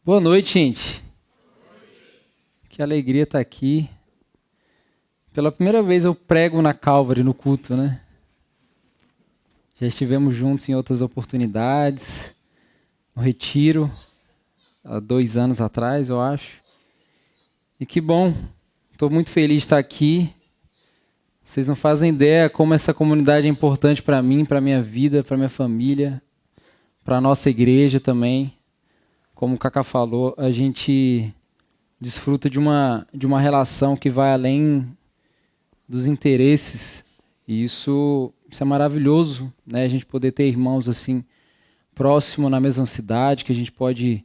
Boa noite, gente. Que alegria estar aqui. Pela primeira vez eu prego na Calvary, no culto, né? Já estivemos juntos em outras oportunidades, no retiro, há 2 anos atrás, eu acho. E que bom, estou muito feliz de estar aqui. Vocês não fazem ideia como essa comunidade é importante para mim, para a minha vida, para a minha família, para a nossa igreja também. Como o Cacá falou, a gente desfruta de uma relação que vai além dos interesses. E isso é maravilhoso, né? A gente poder ter irmãos assim, próximo na mesma cidade, que a gente pode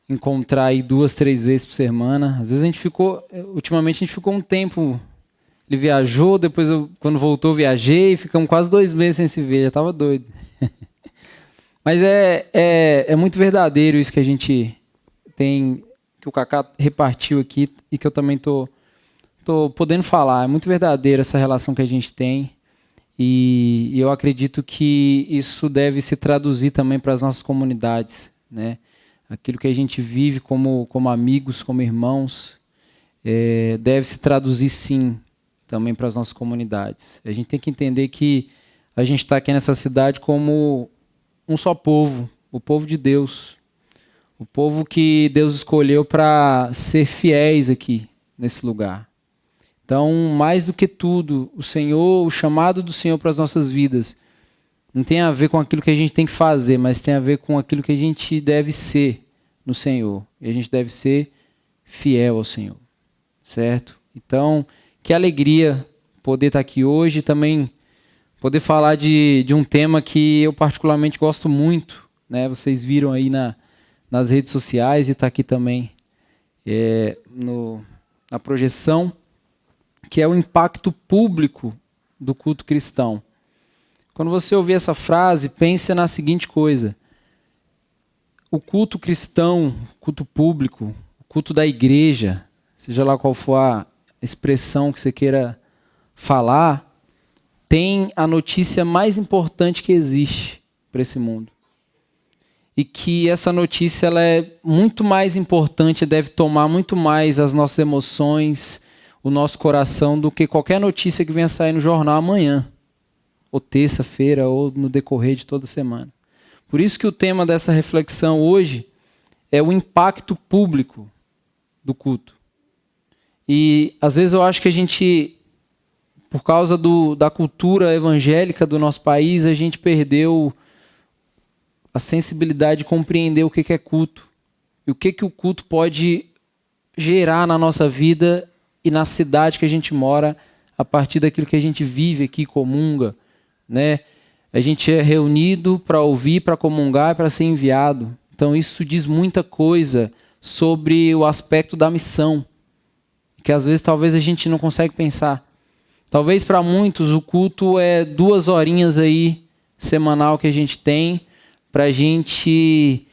encontrar aí 2, 3 vezes por semana. Às vezes ultimamente a gente ficou um tempo, ele viajou, depois quando voltou, viajei, ficamos quase 2 meses sem se ver, já estava doido. Mas é muito verdadeiro isso que a gente tem, que o Cacá repartiu aqui e que eu também tô podendo falar. É muito verdadeiro essa relação que a gente tem e eu acredito que isso deve se traduzir também para as nossas comunidades, né? Aquilo que a gente vive como amigos, como irmãos, deve se traduzir sim também para as nossas comunidades. A gente tem que entender que a gente está aqui nessa cidade como um só povo, o povo de Deus, o povo que Deus escolheu para ser fiéis aqui nesse lugar. Então, mais do que tudo, o chamado do Senhor para as nossas vidas não tem a ver com aquilo que a gente tem que fazer, mas tem a ver com aquilo que a gente deve ser no Senhor. E a gente deve ser fiel ao Senhor, certo? Então, que alegria poder estar aqui hoje e também poder falar de um tema que eu particularmente gosto muito, né? Vocês viram aí nas redes sociais e está aqui também na projeção, que é o impacto público do culto cristão. Quando você ouvir essa frase, pense na seguinte coisa: o culto cristão, culto público, o culto da igreja, seja lá qual for a expressão que você queira falar, tem a notícia mais importante que existe para esse mundo. E que essa notícia ela é muito mais importante, deve tomar muito mais as nossas emoções, o nosso coração, do que qualquer notícia que venha sair no jornal amanhã, ou terça-feira, ou no decorrer de toda a semana. Por isso que o tema dessa reflexão hoje é o impacto público do culto. E às vezes eu acho que a gente, por causa da cultura evangélica do nosso país, a gente perdeu a sensibilidade de compreender o que é culto. E o que o culto pode gerar na nossa vida e na cidade que a gente mora, a partir daquilo que a gente vive aqui, comunga, né? A gente é reunido para ouvir, para comungar, para ser enviado. Então isso diz muita coisa sobre o aspecto da missão, que às vezes talvez a gente não consegue pensar. Talvez para muitos o culto é 2 horinhas aí semanal que a gente tem para a gente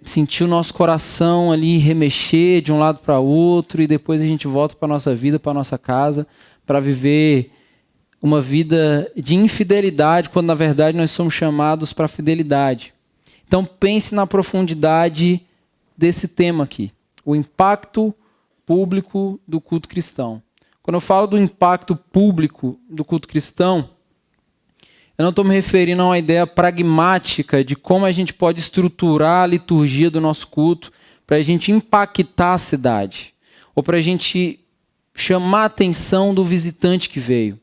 sentir o nosso coração ali remexer de um lado para o outro e depois a gente volta para a nossa vida, para a nossa casa, para viver uma vida de infidelidade, quando na verdade nós somos chamados para a fidelidade. Então pense na profundidade desse tema aqui, o impacto público do culto cristão. Quando eu falo do impacto público do culto cristão, eu não estou me referindo a uma ideia pragmática de como a gente pode estruturar a liturgia do nosso culto para a gente impactar a cidade, ou para a gente chamar a atenção do visitante que veio.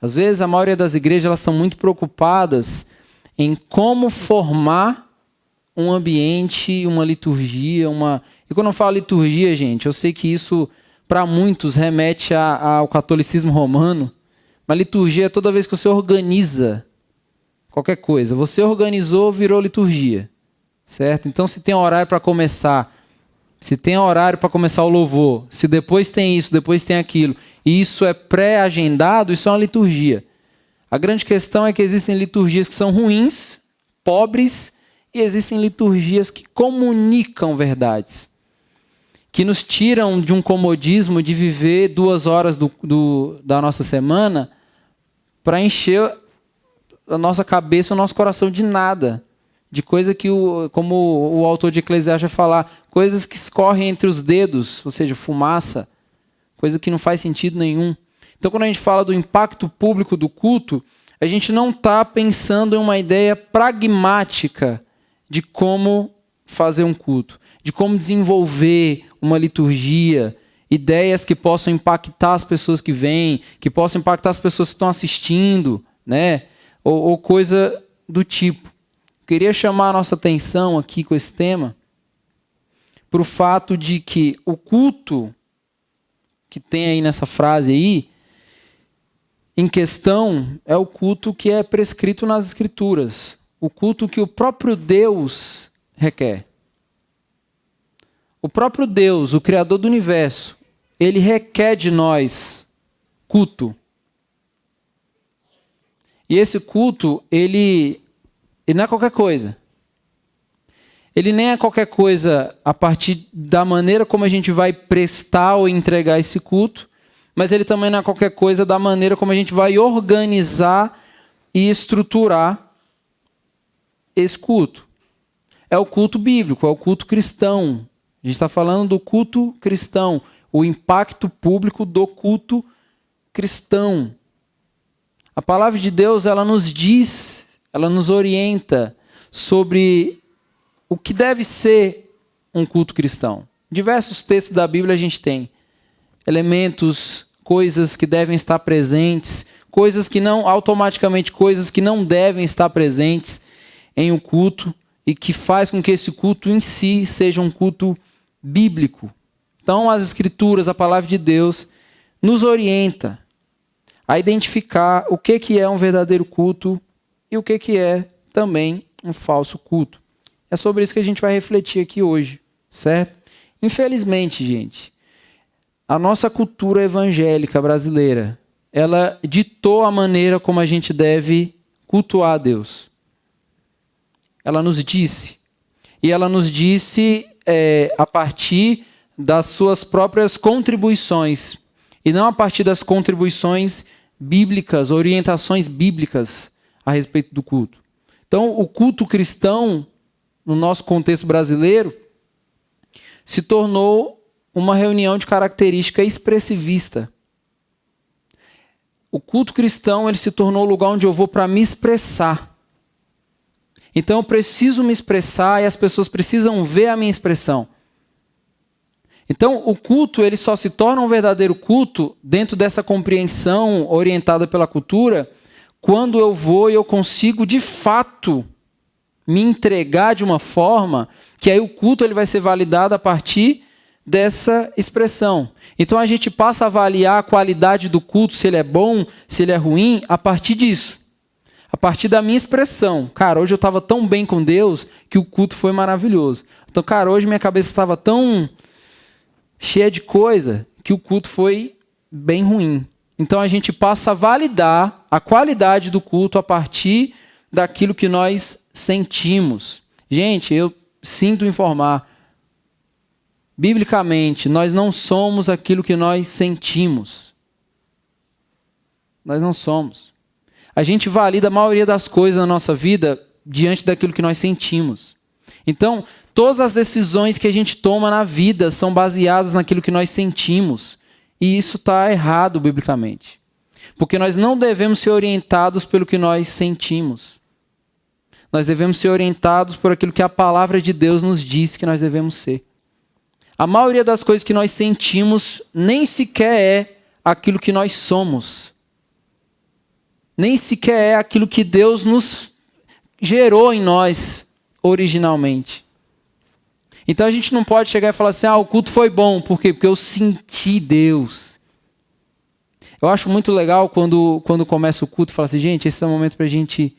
Às vezes, a maioria das igrejas elas estão muito preocupadas em como formar um ambiente, uma liturgia, E quando eu falo liturgia, gente, eu sei que isso para muitos remete ao catolicismo romano, mas liturgia é toda vez que você organiza qualquer coisa. Você organizou, virou liturgia, certo? Então, se tem horário para começar, se tem horário para começar o louvor, se depois tem isso, depois tem aquilo, e isso é pré-agendado, isso é uma liturgia. A grande questão é que existem liturgias que são ruins, pobres, e existem liturgias que comunicam verdades, que nos tiram de um comodismo de viver 2 horas da nossa semana para encher a nossa cabeça, o nosso coração de nada, de coisa que, como o autor de Eclesiastes vai falar, coisas que escorrem entre os dedos, ou seja, fumaça, coisa que não faz sentido nenhum. Então, quando a gente fala do impacto público do culto, a gente não está pensando em uma ideia pragmática de como fazer um culto, de como desenvolver uma liturgia, ideias que possam impactar as pessoas que vêm, que possam impactar as pessoas que estão assistindo, né? Ou coisa do tipo. Queria chamar a nossa atenção aqui com esse tema para o fato de que o culto que tem aí nessa frase aí, em questão, é o culto que é prescrito nas Escrituras. O culto que o próprio Deus requer. O próprio Deus, o Criador do universo, ele requer de nós culto. E esse culto, ele não é qualquer coisa. Ele nem é qualquer coisa a partir da maneira como a gente vai prestar ou entregar esse culto, mas ele também não é qualquer coisa da maneira como a gente vai organizar e estruturar esse culto. É o culto bíblico, é o culto cristão. A gente está falando do culto cristão, o impacto público do culto cristão. A palavra de Deus, ela nos diz, ela nos orienta sobre o que deve ser um culto cristão. Diversos textos da Bíblia a gente tem elementos, coisas que devem estar presentes, coisas que não, automaticamente, coisas que não devem estar presentes em um culto e que faz com que esse culto em si seja um culto bíblico. Então, as Escrituras, a palavra de Deus, nos orienta a identificar o que é um verdadeiro culto e o que é também um falso culto. É sobre isso que a gente vai refletir aqui hoje, certo? Infelizmente, gente, a nossa cultura evangélica brasileira, ela ditou a maneira como a gente deve cultuar a Deus. Ela nos disse. E ela nos disse a partir das suas próprias contribuições. E não a partir das contribuições bíblicas, orientações bíblicas a respeito do culto. Então, o culto cristão, no nosso contexto brasileiro, se tornou uma reunião de característica expressivista. O culto cristão, ele se tornou o lugar onde eu vou para me expressar. Então eu preciso me expressar e as pessoas precisam ver a minha expressão. Então o culto, ele só se torna um verdadeiro culto dentro dessa compreensão orientada pela cultura quando eu vou e eu consigo de fato me entregar de uma forma que aí o culto ele vai ser validado a partir dessa expressão. Então a gente passa a avaliar a qualidade do culto, se ele é bom, se ele é ruim, a partir disso. A partir da minha expressão. Cara, hoje eu estava tão bem com Deus que o culto foi maravilhoso. Então, cara, hoje minha cabeça estava tão cheia de coisa que o culto foi bem ruim. Então a gente passa a validar a qualidade do culto a partir daquilo que nós sentimos. Gente, eu sinto informar, biblicamente, nós não somos aquilo que nós sentimos. Nós não somos. A gente valida a maioria das coisas na nossa vida diante daquilo que nós sentimos. Então, todas as decisões que a gente toma na vida são baseadas naquilo que nós sentimos. E isso está errado biblicamente. Porque nós não devemos ser orientados pelo que nós sentimos. Nós devemos ser orientados por aquilo que a palavra de Deus nos diz que nós devemos ser. A maioria das coisas que nós sentimos nem sequer é aquilo que nós somos. Nem sequer é aquilo que Deus nos gerou em nós originalmente. Então a gente não pode chegar e falar assim, o culto foi bom. Por quê? Porque eu senti Deus. Eu acho muito legal quando começa o culto e fala assim, gente, esse é o momento para a gente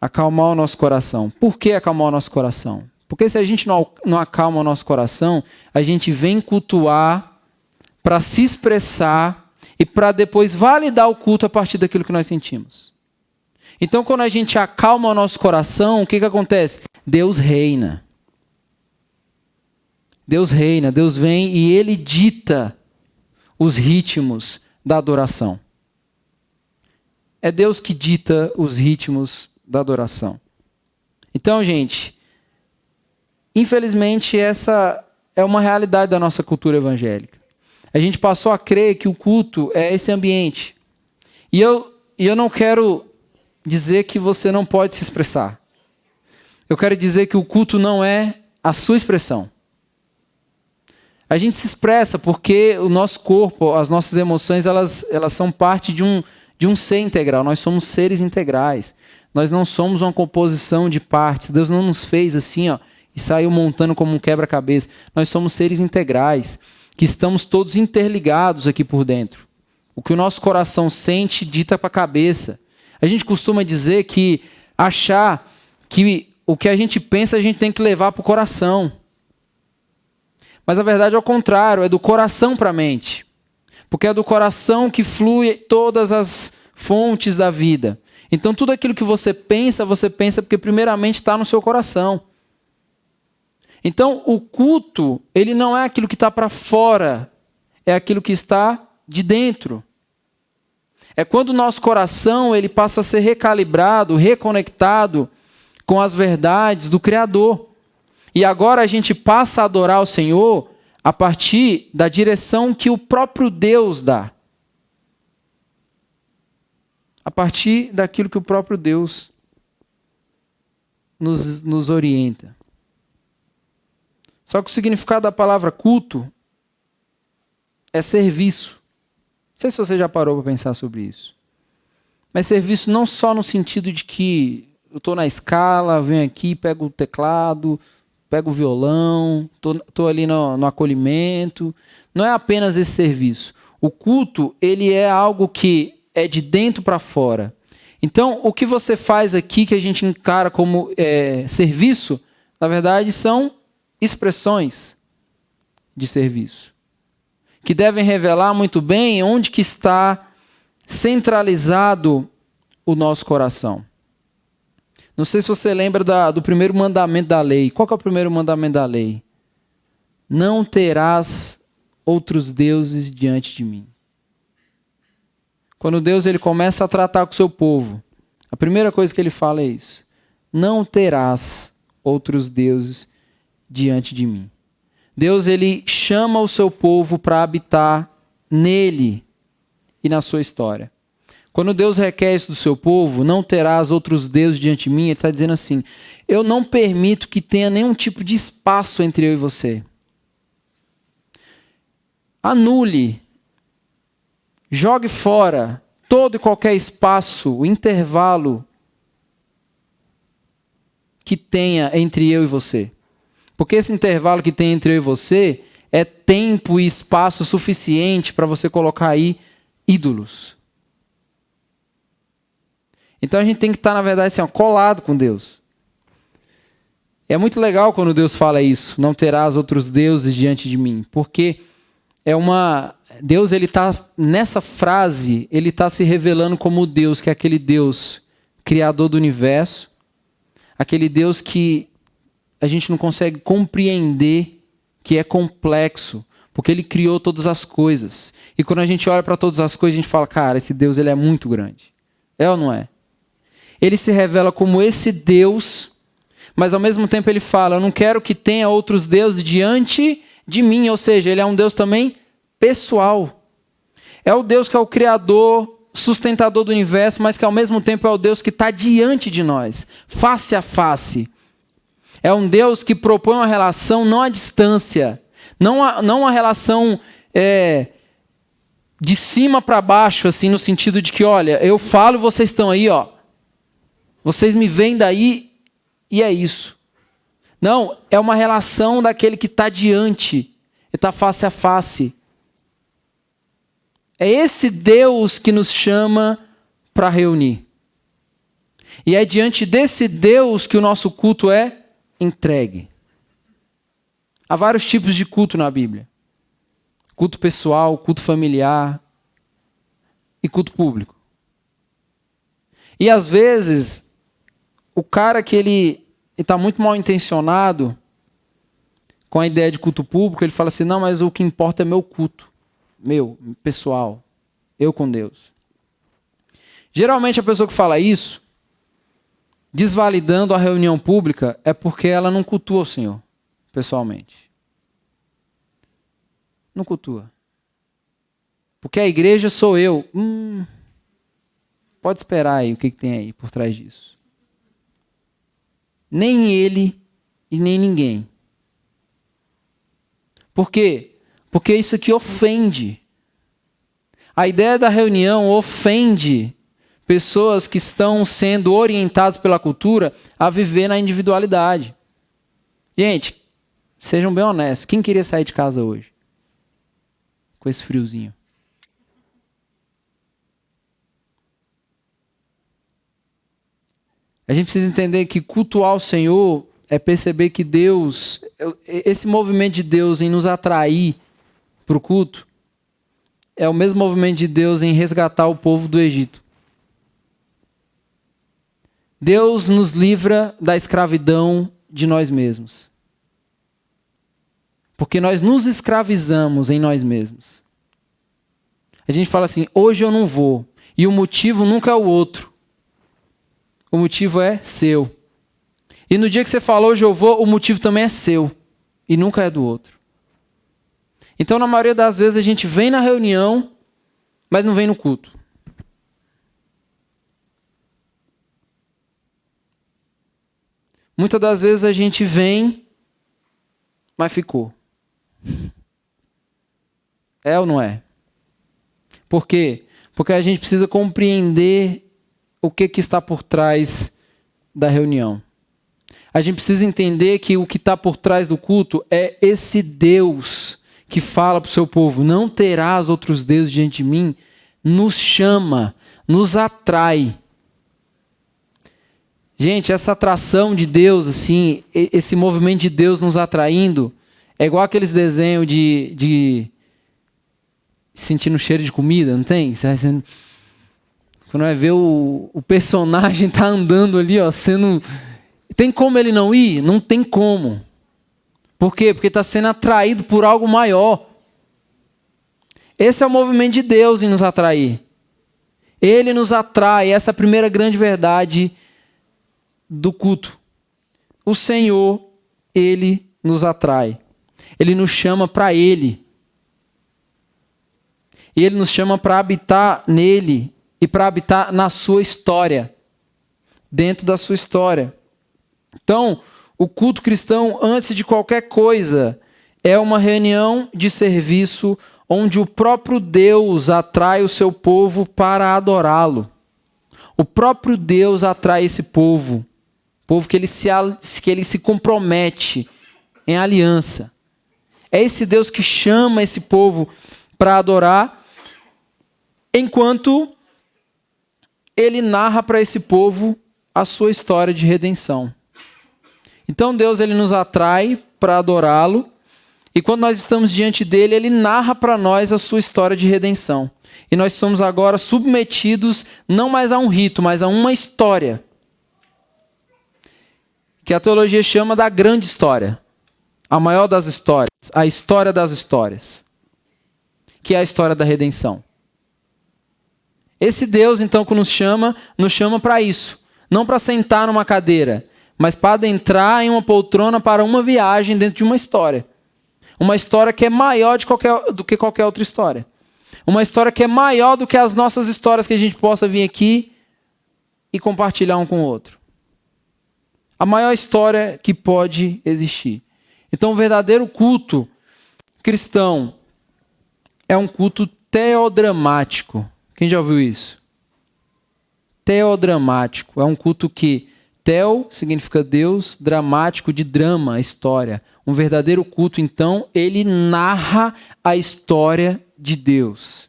acalmar o nosso coração. Por que acalmar o nosso coração? Porque se a gente não acalma o nosso coração, a gente vem cultuar para se expressar e para depois validar o culto a partir daquilo que nós sentimos. Então, quando a gente acalma o nosso coração, o que acontece? Deus reina. Deus reina, Deus vem e Ele dita os ritmos da adoração. É Deus que dita os ritmos da adoração. Então, gente, infelizmente essa é uma realidade da nossa cultura evangélica. A gente passou a crer que o culto é esse ambiente. E eu não quero dizer que você não pode se expressar. Eu quero dizer que o culto não é a sua expressão. A gente se expressa porque o nosso corpo, as nossas emoções, elas são parte de um ser integral. Nós somos seres integrais. Nós não somos uma composição de partes. Deus não nos fez assim, ó, e saiu montando como um quebra-cabeça. Nós somos seres integrais, que estamos todos interligados aqui por dentro. O que o nosso coração sente dita para a cabeça. A gente costuma dizer que achar que o que a gente pensa a gente tem que levar para o coração. Mas a verdade é o contrário, é do coração para a mente. Porque é do coração que flui todas as fontes da vida. Então tudo aquilo que você pensa porque primeiramente está no seu coração. Então o culto, ele não é aquilo que está para fora, é aquilo que está de dentro. É quando o nosso coração ele passa a ser recalibrado, reconectado com as verdades do Criador. E agora a gente passa a adorar o Senhor a partir da direção que o próprio Deus dá. A partir daquilo que o próprio Deus nos orienta. Só que o significado da palavra culto é serviço. Não sei se você já parou para pensar sobre isso. Mas serviço não só no sentido de que eu estou na escala, venho aqui, pego o teclado, pego o violão, estou ali no acolhimento. Não é apenas esse serviço. O culto, ele é algo que é de dentro para fora. Então, o que você faz aqui, que a gente encara como serviço, na verdade, são expressões de serviço, que devem revelar muito bem onde que está centralizado o nosso coração. Não sei se você lembra do primeiro mandamento da lei. Qual que é o primeiro mandamento da lei? Não terás outros deuses diante de mim. Quando Deus ele começa a tratar com o seu povo, a primeira coisa que ele fala é isso. Não terás outros deuses diante de mim. Deus ele chama o seu povo para habitar nele e na sua história. Quando Deus requer isso do seu povo, não terás outros deuses diante de mim, ele está dizendo assim, eu não permito que tenha nenhum tipo de espaço entre eu e você. Anule, jogue fora todo e qualquer espaço, o intervalo que tenha entre eu e você. Porque esse intervalo que tem entre eu e você é tempo e espaço suficiente para você colocar aí ídolos. Então a gente tem que estar, na verdade, assim, colado com Deus. É muito legal quando Deus fala isso, não terás outros deuses diante de mim, porque Deus, ele está, nessa frase, ele está se revelando como Deus, que é aquele Deus criador do universo, aquele Deus que a gente não consegue compreender, que é complexo, porque ele criou todas as coisas. E quando a gente olha para todas as coisas, a gente fala, cara, esse Deus ele é muito grande. É ou não é? Ele se revela como esse Deus, mas ao mesmo tempo ele fala, eu não quero que tenha outros deuses diante de mim, ou seja, ele é um Deus também pessoal. É o Deus que é o criador, sustentador do universo, mas que ao mesmo tempo é o Deus que está diante de nós, face a face. É um Deus que propõe uma relação não à distância, não uma relação de cima para baixo, assim, no sentido de que, olha, eu falo e vocês estão aí, ó. Vocês me veem daí e é isso. Não, é uma relação daquele que está diante, ele está face a face. É esse Deus que nos chama para reunir. E é diante desse Deus que o nosso culto é entregue. Há vários tipos de culto na Bíblia. Culto pessoal, culto familiar e culto público. E às vezes, o cara que ele está muito mal intencionado com a ideia de culto público, ele fala assim, não, mas o que importa é meu culto. Meu, pessoal. Eu com Deus. Geralmente a pessoa que fala isso, desvalidando a reunião pública, é porque ela não cultua o Senhor, pessoalmente. Não cultua. Porque a igreja sou eu. Pode esperar aí o que tem aí por trás disso. Nem ele e nem ninguém. Por quê? Porque isso aqui ofende. A ideia da reunião ofende pessoas que estão sendo orientadas pela cultura a viver na individualidade. Gente, sejam bem honestos. Quem queria sair de casa hoje? Com esse friozinho. A gente precisa entender que cultuar o Senhor é perceber que Deus, esse movimento de Deus em nos atrair para o culto, é o mesmo movimento de Deus em resgatar o povo do Egito. Deus nos livra da escravidão de nós mesmos. Porque nós nos escravizamos em nós mesmos. A gente fala assim, hoje eu não vou. E o motivo nunca é o outro. O motivo é seu. E no dia que você falou, hoje eu vou, o motivo também é seu. E nunca é do outro. Então, na maioria das vezes, a gente vem na reunião, mas não vem no culto. Muitas das vezes a gente vem, mas ficou. É ou não é? Por quê? Porque a gente precisa compreender o que está por trás da reunião. A gente precisa entender que o que está por trás do culto é esse Deus que fala para o seu povo, não terás outros deuses diante de mim, nos chama, nos atrai. Gente, essa atração de Deus, assim, esse movimento de Deus nos atraindo, é igual aqueles desenhos de sentindo cheiro de comida, não tem? Quando vai ver o personagem tá andando ali, ó, sendo... Tem como ele não ir? Não tem como. Por quê? Porque está sendo atraído por algo maior. Esse é o movimento de Deus em nos atrair. Ele nos atrai, essa é a primeira grande verdade do culto. O Senhor, Ele nos atrai. Ele nos chama para Ele. E Ele nos chama para habitar nele e para habitar na sua história. Dentro da sua história. Então, o culto cristão, antes de qualquer coisa, é uma reunião de serviço onde o próprio Deus atrai o seu povo para adorá-lo. O próprio Deus atrai esse povo que ele se compromete em aliança. É esse Deus que chama esse povo para adorar, enquanto ele narra para esse povo a sua história de redenção. Então Deus ele nos atrai para adorá-lo, e quando nós estamos diante dele, ele narra para nós a sua história de redenção. E nós somos agora submetidos não mais a um rito, mas a uma história, que a teologia chama da grande história, a maior das histórias, a história das histórias, que é a história da redenção. Esse Deus, então, que nos chama para isso, não para sentar numa cadeira, mas para adentrar em uma poltrona para uma viagem dentro de uma história. Uma história que é maior do que qualquer outra história. Uma história que é maior do que as nossas histórias que a gente possa vir aqui e compartilhar um com o outro. A maior história que pode existir. Então, o verdadeiro culto cristão é um culto teodramático. Quem já ouviu isso? Teodramático. É um culto que teo significa Deus, dramático de drama, história. Um verdadeiro culto, então, ele narra a história de Deus.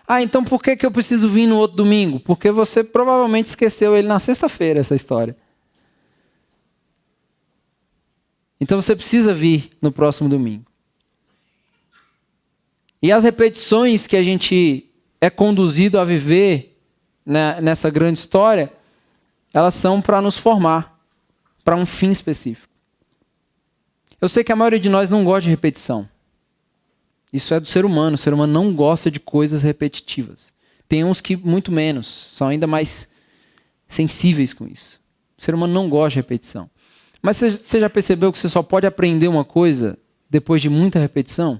Ah, então por que eu preciso vir no outro domingo? Porque você provavelmente esqueceu ele na sexta-feira, essa história. Então você precisa vir no próximo domingo. E as repetições que a gente é conduzido a viver, né, nessa grande história, elas são para nos formar, para um fim específico. Eu sei que a maioria de nós não gosta de repetição. Isso é do ser humano. O ser humano não gosta de coisas repetitivas. Tem uns que muito menos, são ainda mais sensíveis com isso. O ser humano não gosta de repetição. Mas você já percebeu que você só pode aprender uma coisa depois de muita repetição?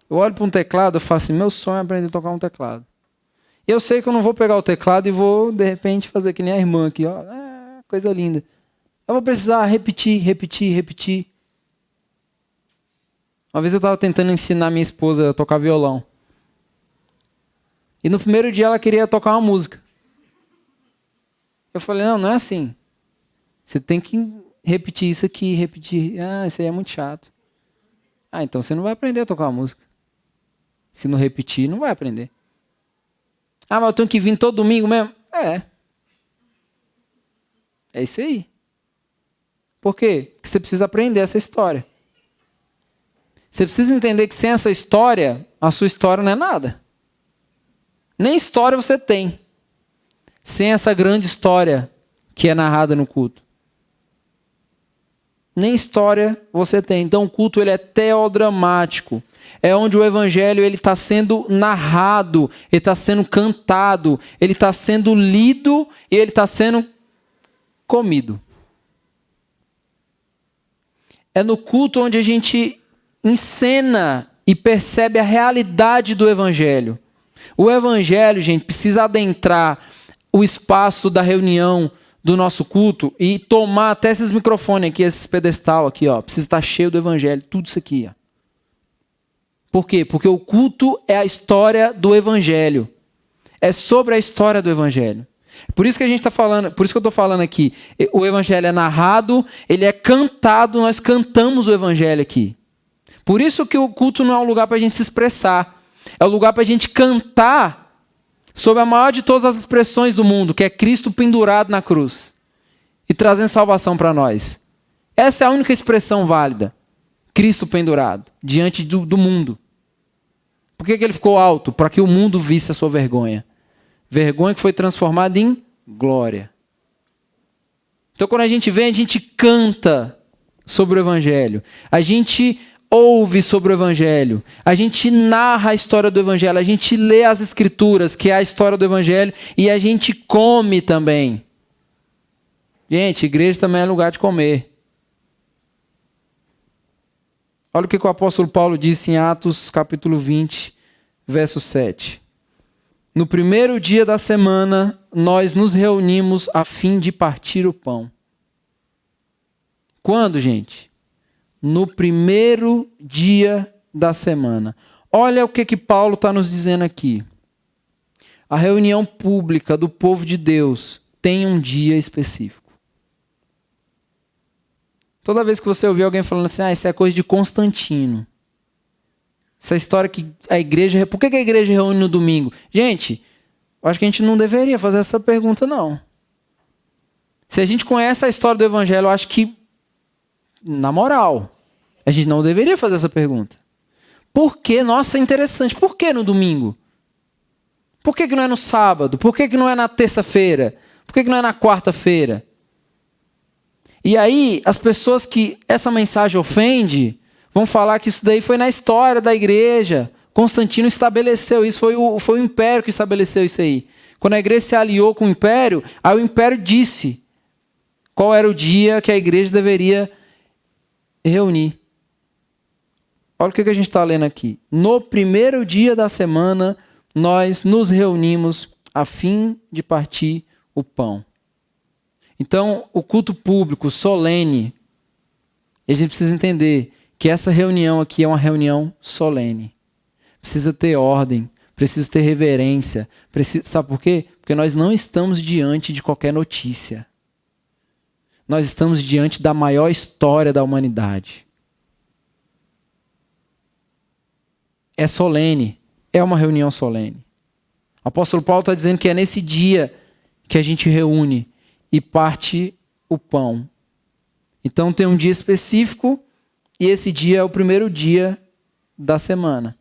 Eu olho para um teclado e falo assim, meu sonho é aprender a tocar um teclado. E eu sei que eu não vou pegar o teclado e vou, de repente, fazer que nem a irmã aqui. Ó, coisa linda. Eu vou precisar repetir, repetir, repetir. Uma vez eu estava tentando ensinar minha esposa a tocar violão. E no primeiro dia ela queria tocar uma música. Eu falei, não é assim. Você tem que repetir isso aqui, repetir. Isso aí é muito chato. Então você não vai aprender a tocar uma música. Se não repetir, não vai aprender. Mas eu tenho que vir todo domingo mesmo? É isso aí. Por quê? Porque você precisa aprender essa história. Você precisa entender que sem essa história, a sua história não é nada. Nem história você tem. Sem essa grande história que é narrada no culto. Nem história você tem. Então o culto ele é teodramático. É onde o evangelho está sendo narrado, ele está sendo cantado, ele está sendo lido e ele está sendo comido. É no culto onde a gente encena e percebe a realidade do evangelho. O evangelho, gente, precisa adentrar o espaço da reunião do nosso culto e tomar até esses microfones aqui, esses pedestal aqui, ó, precisa estar cheio do evangelho, tudo isso aqui, ó. Por quê? Porque o culto é a história do evangelho. É sobre a história do evangelho. Por isso que a gente está falando, por isso que eu estou falando aqui, o evangelho é narrado, ele é cantado, nós cantamos o evangelho aqui. Por isso que o culto não é um lugar para a gente se expressar, é um lugar para a gente cantar sobre a maior de todas as expressões do mundo, que é Cristo pendurado na cruz e trazendo salvação para nós. Essa é a única expressão válida. Cristo pendurado diante do mundo. Por que ele ficou alto? Para que o mundo visse a sua vergonha. Vergonha que foi transformada em glória. Então quando a gente vem, a gente canta sobre o evangelho. A gente ouve sobre o evangelho. A gente narra a história do evangelho. A gente lê as escrituras, que é a história do evangelho. E a gente come também. Gente, igreja também é lugar de comer. Olha o que o apóstolo Paulo disse em Atos capítulo 20, verso 7. No primeiro dia da semana, nós nos reunimos a fim de partir o pão. Quando, gente? No primeiro dia da semana. Olha o que Paulo está nos dizendo aqui. A reunião pública do povo de Deus tem um dia específico. Toda vez que você ouvir alguém falando assim, isso é coisa de Constantino. Essa história que a igreja... Por que a igreja reúne no domingo? Gente, eu acho que a gente não deveria fazer essa pergunta, não. Se a gente conhece a história do evangelho, eu acho que, na moral, a gente não deveria fazer essa pergunta. Por que? Nossa, é interessante. Por que no domingo? Por que não é no sábado? Por que não é na terça-feira? Por que não é na quarta-feira? E aí, as pessoas que essa mensagem ofende, vão falar que isso daí foi na história da igreja. Constantino estabeleceu isso, foi o império que estabeleceu isso aí. Quando a igreja se aliou com o império, aí o império disse qual era o dia que a igreja deveria reunir. Olha o que a gente está lendo aqui. No primeiro dia da semana, nós nos reunimos a fim de partir o pão. Então, o culto público, solene, a gente precisa entender que essa reunião aqui é uma reunião solene. Precisa ter ordem, precisa ter reverência. Sabe por quê? Porque nós não estamos diante de qualquer notícia. Nós estamos diante da maior história da humanidade. É solene, é uma reunião solene. O apóstolo Paulo está dizendo que é nesse dia que a gente reúne e parte o pão. Então tem um dia específico e esse dia é o primeiro dia da semana,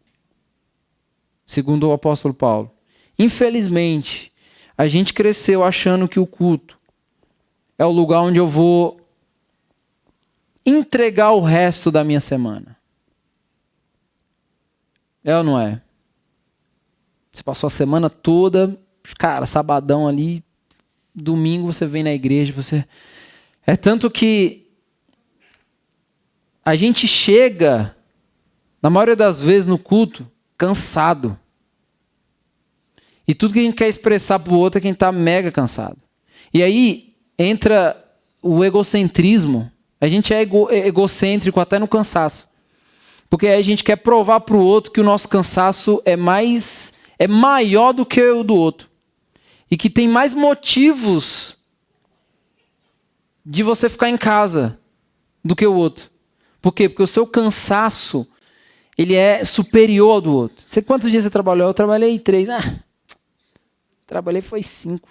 segundo o apóstolo Paulo. Infelizmente, a gente cresceu achando que o culto é o lugar onde eu vou entregar o resto da minha semana. É ou não é? Você passou a semana toda, cara, sabadão ali, domingo você vem na igreja, é tanto que a gente chega, na maioria das vezes no culto, cansado. E tudo que a gente quer expressar para o outro é quem está mega cansado. E aí entra o egocentrismo. A gente é egocêntrico até no cansaço. Porque aí a gente quer provar para o outro que o nosso cansaço é maior do que o do outro. E que tem mais motivos de você ficar em casa do que o outro. Por quê? Porque o seu cansaço, ele é superior ao do outro. Quantos dias você trabalhou? Eu trabalhei 3. Trabalhei foi 5.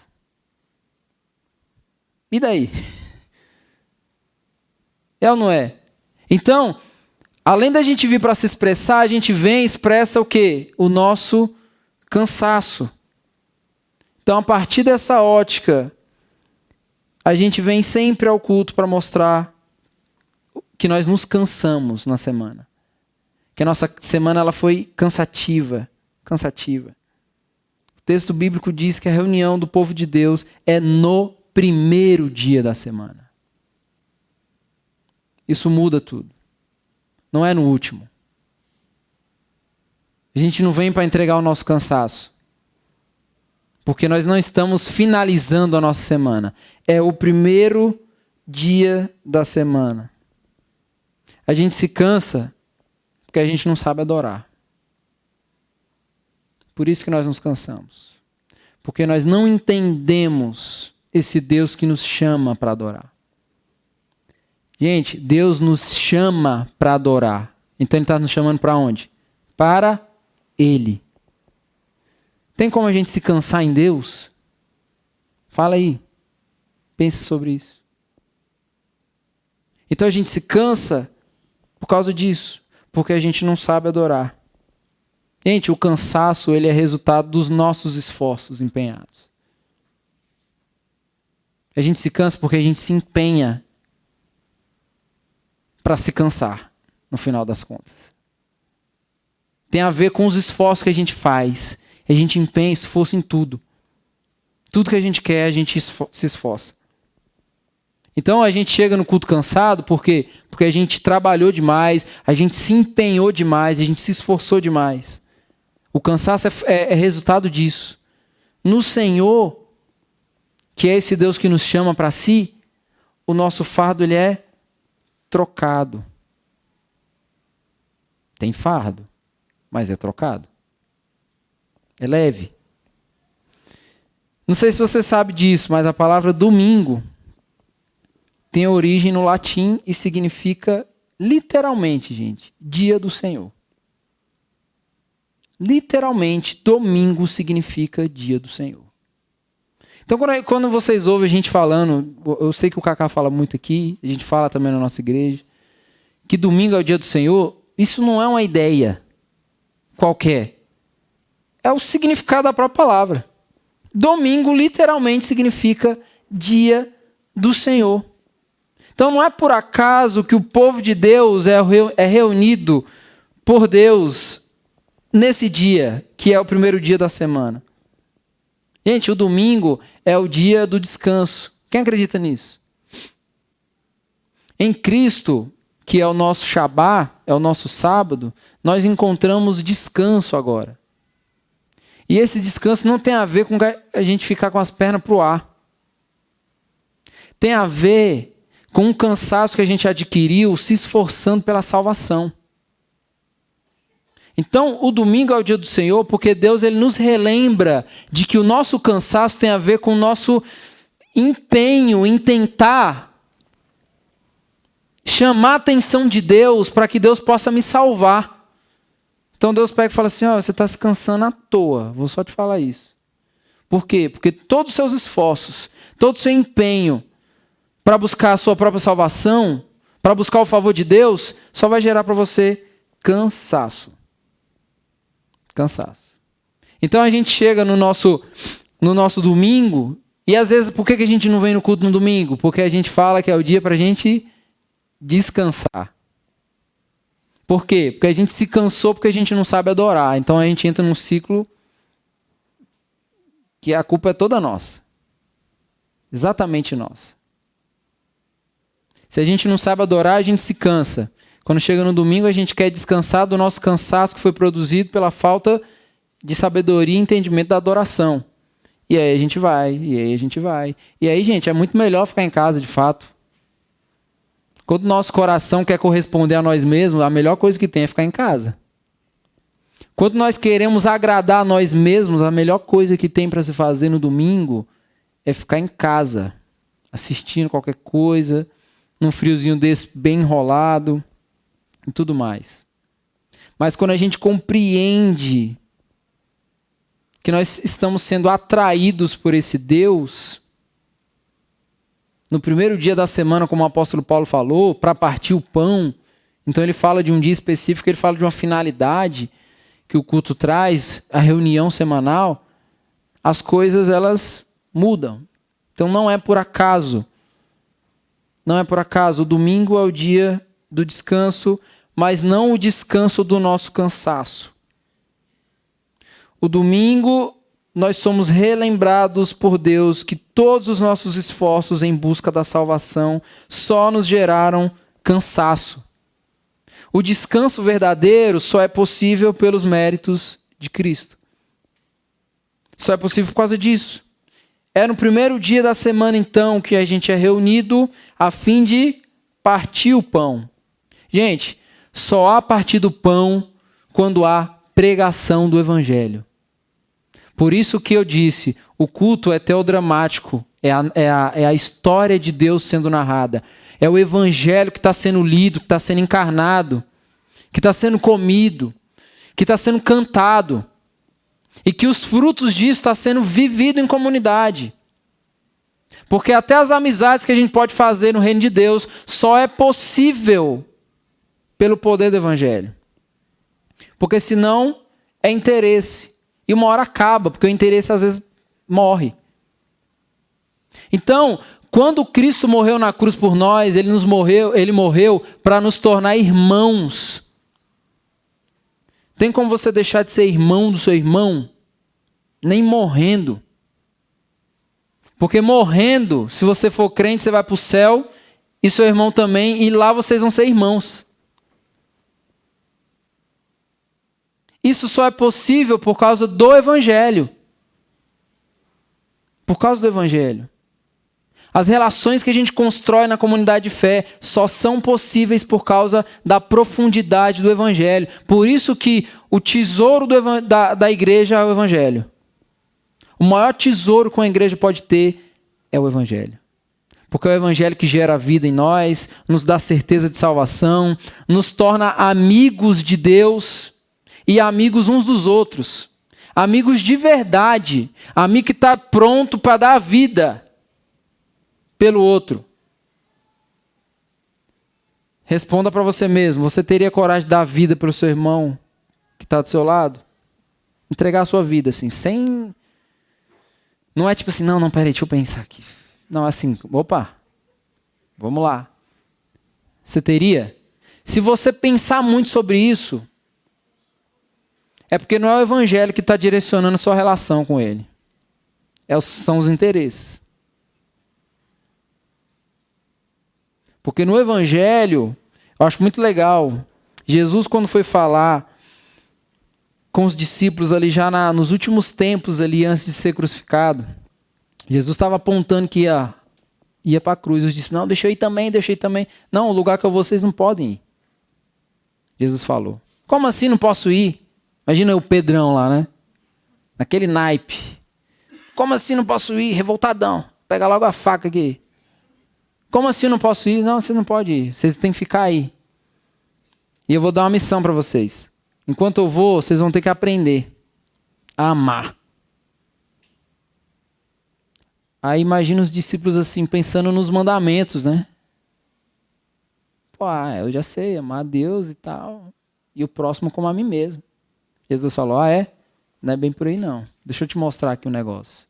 E daí? É ou não é? Então, além da gente vir para se expressar, a gente vem e expressa o quê? O nosso cansaço. Então, a partir dessa ótica, a gente vem sempre ao culto para mostrar que nós nos cansamos na semana. Que a nossa semana ela foi cansativa. O texto bíblico diz que a reunião do povo de Deus é no primeiro dia da semana. Isso muda tudo. Não é no último. A gente não vem para entregar o nosso cansaço. Porque nós não estamos finalizando a nossa semana. É o primeiro dia da semana. A gente se cansa porque a gente não sabe adorar. Por isso que nós nos cansamos. Porque nós não entendemos esse Deus que nos chama para adorar. Gente, Deus nos chama para adorar. Então Ele está nos chamando para onde? Para Ele. Tem como a gente se cansar em Deus? Fala aí. Pense sobre isso. Então a gente se cansa por causa disso. Porque a gente não sabe adorar. Gente, o cansaço ele é resultado dos nossos esforços empenhados. A gente se cansa porque a gente se empenha para se cansar, no final das contas. Tem a ver com os esforços que a gente faz. A gente empenha esforço em tudo. Tudo que a gente quer, a gente se esforça. Então a gente chega no culto cansado, por quê? Porque a gente trabalhou demais, a gente se empenhou demais, a gente se esforçou demais. O cansaço é resultado disso. No Senhor, que é esse Deus que nos chama para si, o nosso fardo ele é trocado. Tem fardo, mas é trocado. É leve. Não sei se você sabe disso, mas a palavra domingo tem origem no latim e significa literalmente, gente, dia do Senhor. Literalmente, domingo significa dia do Senhor. Então, quando vocês ouvem a gente falando, eu sei que o Cacá fala muito aqui, a gente fala também na nossa igreja, que domingo é o dia do Senhor, isso não é uma ideia qualquer. É o significado da própria palavra. Domingo, literalmente, significa dia do Senhor. Então, não é por acaso que o povo de Deus é reunido por Deus nesse dia, que é o primeiro dia da semana. Gente, o domingo é o dia do descanso. Quem acredita nisso? Em Cristo, que é o nosso Shabá, é o nosso sábado, nós encontramos descanso agora. E esse descanso não tem a ver com a gente ficar com as pernas para o ar. Tem a ver com um cansaço que a gente adquiriu se esforçando pela salvação. Então, o domingo é o dia do Senhor, porque Deus ele nos relembra de que o nosso cansaço tem a ver com o nosso empenho em tentar chamar a atenção de Deus para que Deus possa me salvar. Então Deus pega e fala assim, você está se cansando à toa, vou só te falar isso. Por quê? Porque todos os seus esforços, todo o seu empenho para buscar a sua própria salvação, para buscar o favor de Deus, só vai gerar para você cansaço. Cansaço. Então a gente chega no nosso domingo, e às vezes por que a gente não vem no culto no domingo? Porque a gente fala que é o dia para a gente descansar. Por quê? Porque a gente se cansou porque a gente não sabe adorar. Então a gente entra num ciclo que a culpa é toda nossa. Exatamente nossa. Se a gente não sabe adorar, a gente se cansa. Quando chega no domingo, a gente quer descansar do nosso cansaço que foi produzido pela falta de sabedoria e entendimento da adoração. E aí a gente vai, e aí a gente vai. E aí, gente, é muito melhor ficar em casa, de fato. Quando o nosso coração quer corresponder a nós mesmos, a melhor coisa que tem é ficar em casa. Quando nós queremos agradar a nós mesmos, a melhor coisa que tem para se fazer no domingo é ficar em casa, assistindo qualquer coisa, num friozinho desse bem enrolado e tudo mais. Mas quando a gente compreende que nós estamos sendo atraídos por esse Deus, no primeiro dia da semana, como o apóstolo Paulo falou, para partir o pão, então ele fala de um dia específico, ele fala de uma finalidade que o culto traz, a reunião semanal, as coisas elas mudam. Então não é por acaso. Não é por acaso. O domingo é o dia do descanso, mas não o descanso do nosso cansaço. O domingo nós somos relembrados por Deus que todos os nossos esforços em busca da salvação só nos geraram cansaço. O descanso verdadeiro só é possível pelos méritos de Cristo. Só é possível por causa disso. É no primeiro dia da semana, então, que a gente é reunido a fim de partir o pão. Gente, só há partir do pão quando há pregação do Evangelho. Por isso que eu disse, o culto é teodramático, é a história de Deus sendo narrada. É o Evangelho que está sendo lido, que está sendo encarnado, que está sendo comido, que está sendo cantado. E que os frutos disso estão sendo vivido em comunidade. Porque até as amizades que a gente pode fazer no reino de Deus só é possível pelo poder do Evangelho. Porque senão é interesse. E uma hora acaba, porque o interesse às vezes morre. Então, quando Cristo morreu na cruz por nós, ele morreu para nos tornar irmãos. Tem como você deixar de ser irmão do seu irmão? Nem morrendo. Porque morrendo, se você for crente, você vai para o céu, e seu irmão também, e lá vocês vão ser irmãos. Isso só é possível por causa do Evangelho. Por causa do Evangelho. As relações que a gente constrói na comunidade de fé só são possíveis por causa da profundidade do Evangelho. Por isso que o tesouro da igreja é o Evangelho. O maior tesouro que uma igreja pode ter é o Evangelho. Porque é o Evangelho que gera vida em nós, nos dá certeza de salvação, nos torna amigos de Deus e amigos uns dos outros. Amigos de verdade. Amigo que está pronto para dar a vida pelo outro. Responda para você mesmo. Você teria coragem de dar a vida pelo seu irmão que está do seu lado? Entregar a sua vida assim, sem... Não é tipo assim, não, peraí, deixa eu pensar aqui. Não, assim, opa, vamos lá. Você teria? Se você pensar muito sobre isso, é porque não é o Evangelho que está direcionando a sua relação com ele. São os interesses. Porque no Evangelho, eu acho muito legal, Jesus quando foi falar com os discípulos ali já nos últimos tempos ali antes de ser crucificado, Jesus estava apontando que ia para a cruz. Os discípulos, não, deixa eu ir também. Não, o lugar que eu vou, vocês não podem ir. Jesus falou. Como assim não posso ir? Imagina o Pedrão lá, né? Naquele naipe. Como assim não posso ir? Revoltadão. Pega logo a faca aqui. Como assim não posso ir? Não, vocês não podem ir. Vocês têm que ficar aí. E eu vou dar uma missão para vocês. Enquanto eu vou, vocês vão ter que aprender a amar. Aí imagina os discípulos assim, pensando nos mandamentos, né? Pô, eu já sei, amar a Deus e tal. E o próximo como a mim mesmo. Jesus falou, não é bem por aí não. Deixa eu te mostrar aqui um negócio.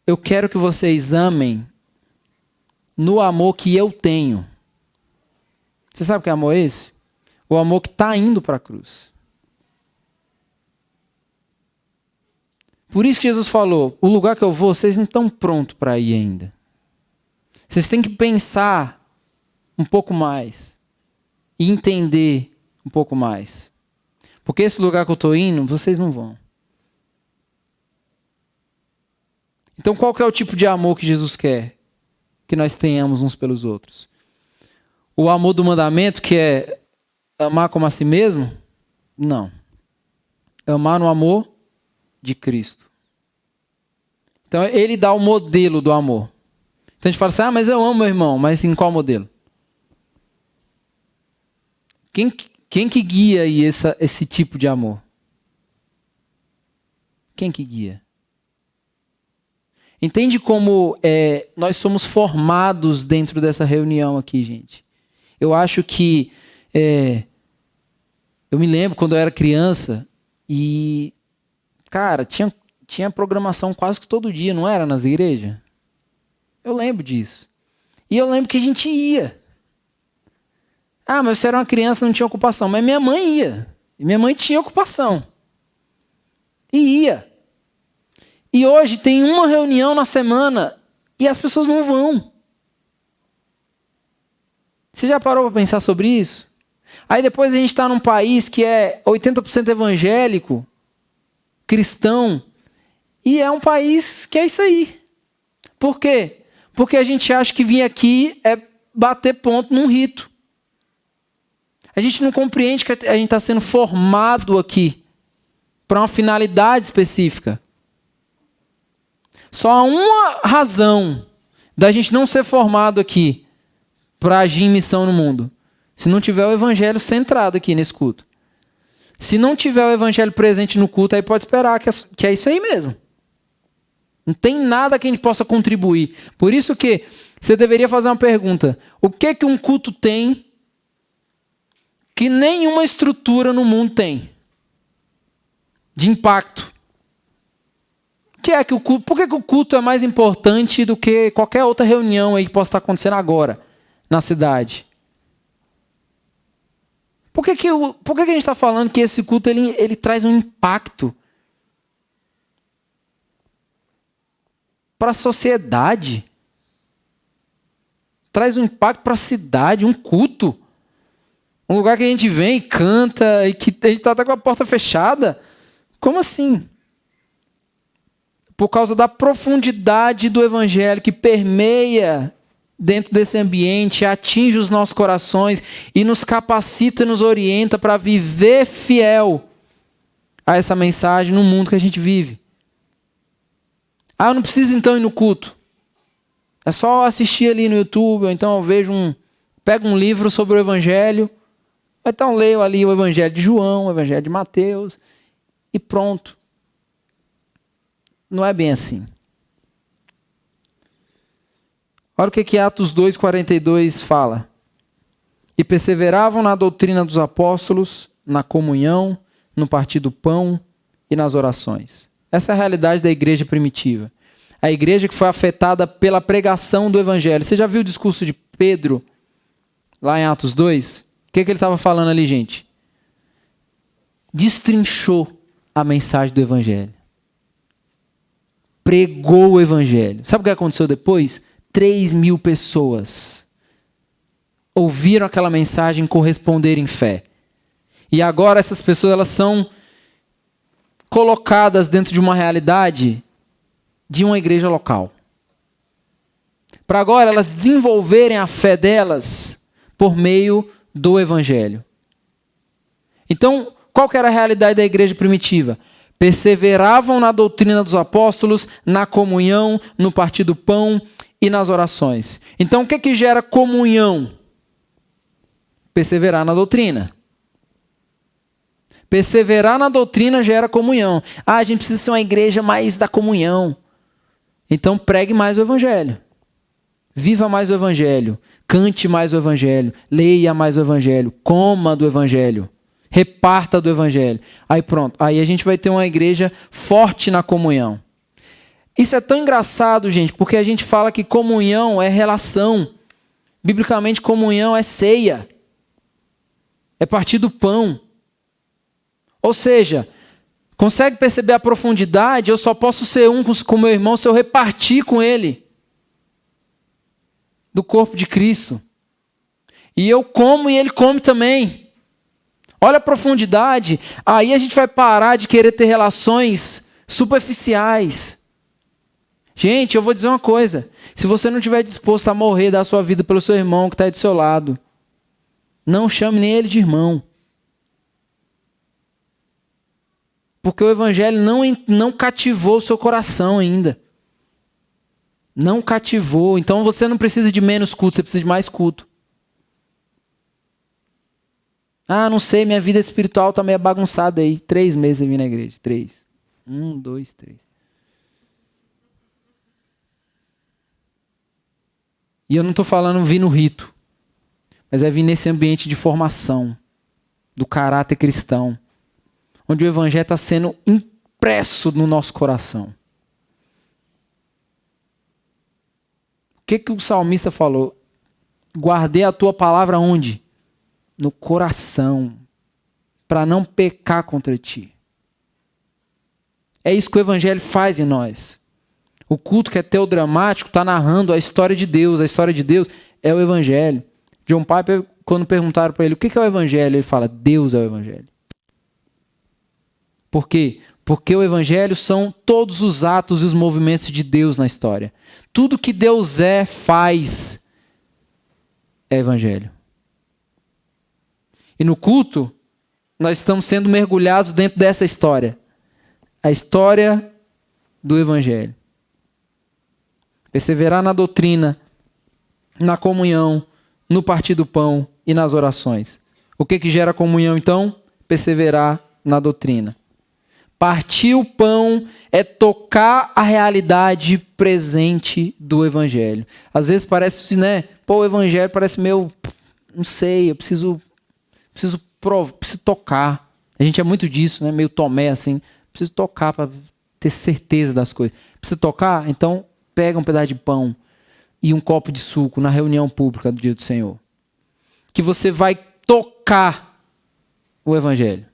Eu quero que vocês amem no amor que eu tenho. Você sabe que amor é esse? O amor que está indo para a cruz. Por isso que Jesus falou, o lugar que eu vou, vocês não estão prontos para ir ainda. Vocês têm que pensar um pouco mais e entender um pouco mais. Porque esse lugar que eu estou indo, vocês não vão. Então qual que é o tipo de amor que Jesus quer que nós tenhamos uns pelos outros? O amor do mandamento, que é amar como a si mesmo? Não. Amar no amor de Cristo. Então ele dá o modelo do amor. Então a gente fala assim, mas eu amo meu irmão, mas em qual modelo? Quem que guia aí esse tipo de amor? Quem que guia? Entende como nós somos formados dentro dessa reunião aqui, gente? Eu acho que... eu me lembro quando eu era criança e... Cara, tinha programação quase que todo dia, não era, nas igrejas? Eu lembro disso. E eu lembro que a gente ia. Mas você era uma criança, não tinha ocupação. Mas minha mãe ia. E minha mãe tinha ocupação. E ia. E hoje tem uma reunião na semana e as pessoas não vão. Você já parou para pensar sobre isso? Aí depois a gente está num país que é 80% evangélico, cristão, e é um país que é isso aí. Por quê? Porque a gente acha que vir aqui é bater ponto num rito. A gente não compreende que a gente está sendo formado aqui para uma finalidade específica. Só há uma razão da gente não ser formado aqui para agir em missão no mundo. Se não tiver o evangelho centrado aqui nesse culto. Se não tiver o evangelho presente no culto, aí pode esperar que é isso aí mesmo. Não tem nada que a gente possa contribuir. Por isso que você deveria fazer uma pergunta. O que um culto tem que nenhuma estrutura no mundo tem? De impacto. Por que o culto é mais importante do que qualquer outra reunião aí que possa estar acontecendo agora na cidade? Por que a gente está falando que esse culto ele traz um impacto para a sociedade? Traz um impacto para a cidade, um culto. Um lugar que a gente vem e canta e que a gente está até com a porta fechada. Como assim? Por causa da profundidade do evangelho que permeia dentro desse ambiente, atinge os nossos corações e nos capacita e nos orienta para viver fiel a essa mensagem no mundo que a gente vive. Eu não preciso então ir no culto. É só assistir ali no YouTube, ou então eu pego um livro sobre o evangelho, ou então leio ali o evangelho de João, o evangelho de Mateus, e pronto. Não é bem assim. Olha o que Atos 2,42 fala. E perseveravam na doutrina dos apóstolos, na comunhão, no partir do pão e nas orações. Essa é a realidade da igreja primitiva. A igreja que foi afetada pela pregação do evangelho. Você já viu o discurso de Pedro, lá em Atos 2? O que ele estava falando ali, gente? Destrinchou a mensagem do evangelho. Pregou o evangelho. Sabe o que aconteceu depois? 3.000 pessoas ouviram aquela mensagem e corresponderam em fé. E agora essas pessoas elas são colocadas dentro de uma realidade de uma igreja local. Para agora elas desenvolverem a fé delas por meio do evangelho. Então, qual que era a realidade da igreja primitiva? Perseveravam na doutrina dos apóstolos, na comunhão, no partir do pão e nas orações. Então, o que gera comunhão? Perseverar na doutrina. Perseverar na doutrina gera comunhão. A gente precisa ser uma igreja mais da comunhão. Então, pregue mais o evangelho. Viva mais o evangelho. Cante mais o evangelho. Leia mais o evangelho. Coma do evangelho. Reparta do evangelho. Aí pronto. Aí a gente vai ter uma igreja forte na comunhão. Isso é tão engraçado, gente, porque a gente fala que comunhão é relação. Biblicamente, comunhão é ceia. É partir do pão. Ou seja, consegue perceber a profundidade? Eu só posso ser um com meu irmão se eu repartir com ele. do corpo de Cristo. E eu como e ele come também. Olha a profundidade. Aí a gente vai parar de querer ter relações superficiais. Gente, eu vou dizer uma coisa. Se você não estiver disposto a morrer, dar a sua vida pelo seu irmão que está aí do seu lado, não chame nem ele de irmão. Porque o evangelho não cativou o seu coração ainda. Não cativou. Então você não precisa de menos culto, você precisa de mais culto. Ah, não sei, minha vida espiritual está meio bagunçada aí. 3 meses eu vim na igreja. 3. 1, 2, 3. E eu não estou falando vir no rito, mas é vir nesse ambiente de formação do caráter cristão, onde o evangelho está sendo impresso no nosso coração. O que o salmista falou? Guardei a tua palavra onde? No coração, para não pecar contra ti. É isso que o evangelho faz em nós. O culto que é teodramático está narrando a história de Deus. A história de Deus é o evangelho. John Piper, quando perguntaram para ele o que é o evangelho, ele fala, Deus é o evangelho. Por quê? Porque o evangelho são todos os atos e os movimentos de Deus na história. Tudo que Deus faz, é evangelho. E no culto, nós estamos sendo mergulhados dentro dessa história. A história do evangelho. Perseverar na doutrina, na comunhão, no partir do pão e nas orações. O que gera comunhão, então? Perseverar na doutrina. Partir o pão é tocar a realidade presente do evangelho. Às vezes parece, né? Pô, o evangelho parece meio, não sei, eu preciso tocar. A gente é muito disso, né? Meio Tomé assim. Preciso tocar para ter certeza das coisas. Precisa tocar? Então pega um pedaço de pão e um copo de suco na reunião pública do dia do Senhor. Que você vai tocar o evangelho.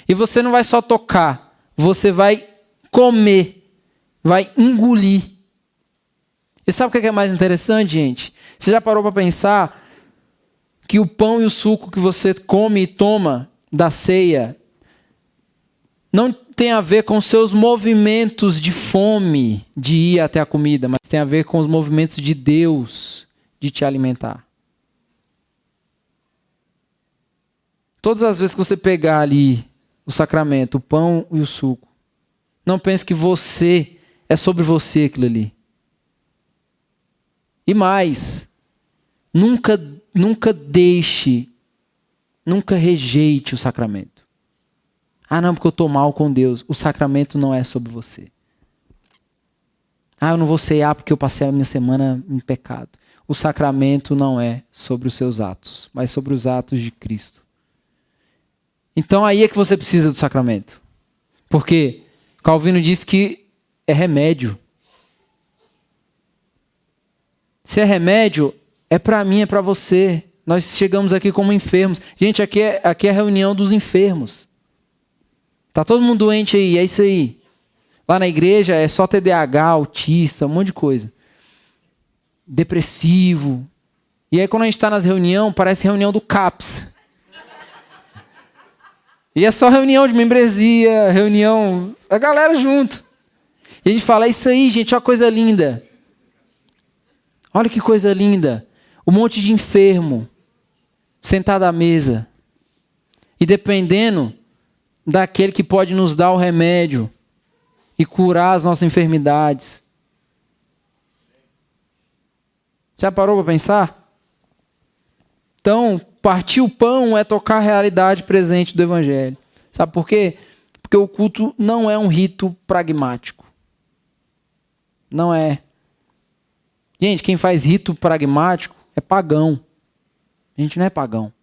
E você não vai só tocar, você vai comer, vai engolir. E sabe o que é mais interessante, gente? Você já parou para pensar que o pão e o suco que você come e toma da ceia não tem a ver com seus movimentos de fome de ir até a comida, mas tem a ver com os movimentos de Deus de te alimentar. Todas as vezes que você pegar ali o sacramento, o pão e o suco, não pense que é sobre você aquilo ali. E mais, nunca rejeite o sacramento. Ah, não, porque eu estou mal com Deus. O sacramento não é sobre você. Ah, eu não vou ceiar porque eu passei a minha semana em pecado. O sacramento não é sobre os seus atos, mas sobre os atos de Cristo. Então aí é que você precisa do sacramento. Porque Calvino diz que é remédio. Se é remédio, é para mim, é para você. Nós chegamos aqui como enfermos. Gente, aqui é a reunião dos enfermos. Tá todo mundo doente aí, é isso aí. Lá na igreja é só TDAH, autista, um monte de coisa. Depressivo. E aí quando a gente está nas reuniões, parece reunião do CAPS. E é só reunião de membresia, reunião... a galera junto. E a gente fala, é isso aí, gente, olha que coisa linda. Olha que coisa linda. Um monte de enfermo sentado à mesa. E dependendo daquele que pode nos dar o remédio e curar as nossas enfermidades. Já parou para pensar? Então, partir o pão é tocar a realidade presente do evangelho. Sabe por quê? Porque o culto não é um rito pragmático. Não é. Gente, quem faz rito pragmático é pagão. A gente não é pagão.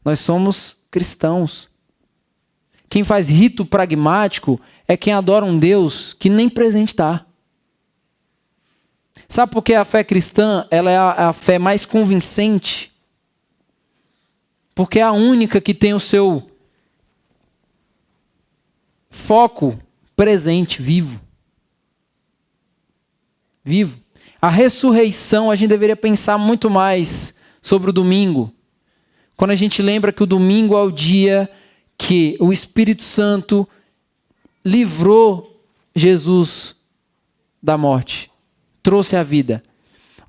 Nós somos cristãos. Quem faz rito pragmático é quem adora um Deus que nem presente está. Sabe por que a fé cristã ela é a fé mais convincente? Porque é a única que tem o seu foco presente, vivo. Vivo. A ressurreição, a gente deveria pensar muito mais sobre o domingo. Quando a gente lembra que o domingo é o dia que o Espírito Santo livrou Jesus da morte, trouxe a vida.